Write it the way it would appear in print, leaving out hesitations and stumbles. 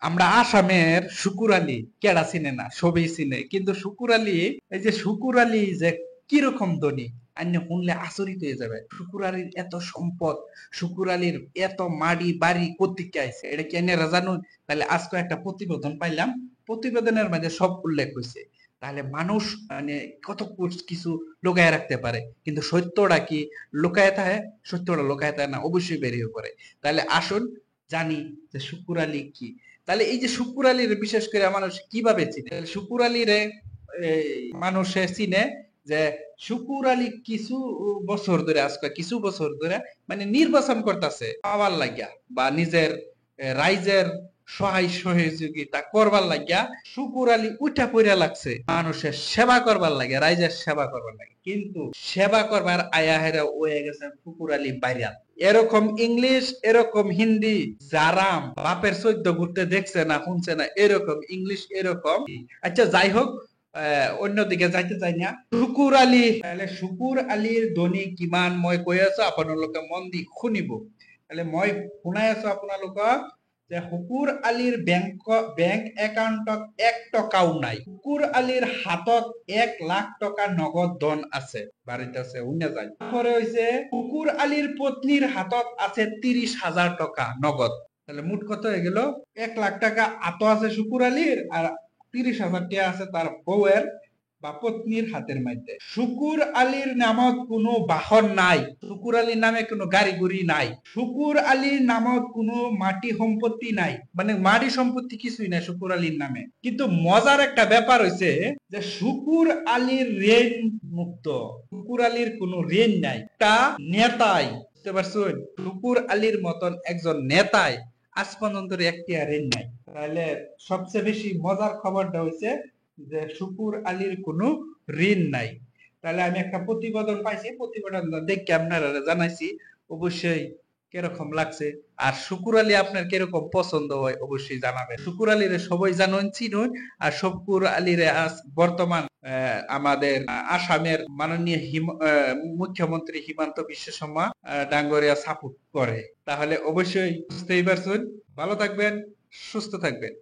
আমরা আসামের শুকুর আলী কেডা চিনে না, সবই চিনে, কিন্তু শুকুর আলী, এই যে শুকুর আলী যে কিরকম ধনী, আন্য শুনলে আচরিত হয়ে যাবে। শুকুর আলীর এত সম্পদ, শুকুর আলীর এত মাড়ি বাড়ি কোত্থেকে আইছে এটা কি আন্যরা জানুন? তাহলে আজকে একটা প্রতিবেদন পাইলাম, প্রতিবেদনের মাঝে সব উল্লেখ হয়েছে। তাহলে মানুষ মানে কত কিছু লুকায় রাখতে পারে, কিন্তু সত্যটা কি লুকায় থাকে? সত্যটা লুকায় থাকে না, অবশ্যই বেরিয়ে পড়ে। তাহলে আসুন জানি যে শুকুর আলী কি। তাহলে এই যে শুকুর আলীর বিশেষ করে মানুষ কিভাবে চিনে? শুকুর আলীরে মানুষে চিনে যে শুকুর আলী কিছু বছর ধরে, আজকে কিছু বছর ধরে মানে নির্বাচন করতেছে পাওয়ার লাগিয়া, বা নিজের রাইজের সহায় সহযোগিতা করবার লাগিয়া শুকুর আলী উঠা পড়া লাগছে মানুষের সেবা করবার লাগে, রাইজের সেবা করবার লাগে। কিন্তু সেবা করবার আয়া হেরা হয়ে গেছে শুকুর আলী বাইরা। এরকম ইংলিশ, এরকম হিন্দি, যারা বাপের চৈদ্দ ঘুরতে দেখছে না, শুনছে না, এরকম ইংলিশ, এরকম। আচ্ছা, যাই হোক, অন্যদিকে যাইতে চাই না। শুকুর আলী, তাহলে শুকুর আলীর ধ্বনি কিমান মই কৈ আছো, আপোনালোকে মন দি শুনিব। তাহলে মই শুনাই আছো আপোনালোকক যে শুকুর আলীর বেংক একাউন্টত 1 টকাও নাই। শুকুর আলীর হাতত 1 লাখ টকা নগদ ধন আছে, বাড়িতে আছে, উইনা যায়। তারপরে হইছে শুকুর আলীর পত্নীর হাতত আছে 30,000 টাকা নগদ। তাহলে মোট কত হয়ে গেল? 1 লাখ টাকা আতো আছে শুকুর আলীর, আর 30,000 টাকা আছে তার বউয়ের বা পত্নীর হাতের মধ্যে। শুকুর আলীর নামত কোনো বাহন নাই, শুকুর আলীর নামে কোনো গাড়ি গুড়ি নাই, শুকুর আলীর নামত কোনো মাটি সম্পত্তি নাই, মানে মাটি সম্পত্তি কিছুই নাই শুকুর আলীর নামে। কিন্তু মজার একটা ব্যাপার হইছে যে শুকুর আলীর ঋণ মুক্ত, শুকুর আলীর কোনো ঋণ নাই। তা নেতাই, বুঝতে পারছেন, শুকুর আলীর মতন একজন নেতাই আজ পর্যন্ত একটি ঋণ নাই। তাহলে সবচেয়ে বেশি মজার খবরটা হইছে যে শুকুর আলীর কোনো ঋণ নাই। তাহলে আমি একটা প্রতিবেদন পাইছি, প্রতিবেদনটা দেখে আপনারা জানাইছি, অবশ্যই কিরকম লাগছে। আর শুকুর আলী আপনার কিরকম পছন্দ হয় অবশ্যই জানাবেন। শুকুর আলীরে সবাই জানুন, চিনুন। আর শুকুর আলীরে আজ বর্তমান আমাদের আসামের মাননীয় মুখ্যমন্ত্রী হিমন্ত বিশ্ব শর্মা ডাঙ্গরিয়া সাপোর্ট করে। তাহলে অবশ্যই বুঝতেই পারছেন। ভালো থাকবেন, সুস্থ থাকবেন।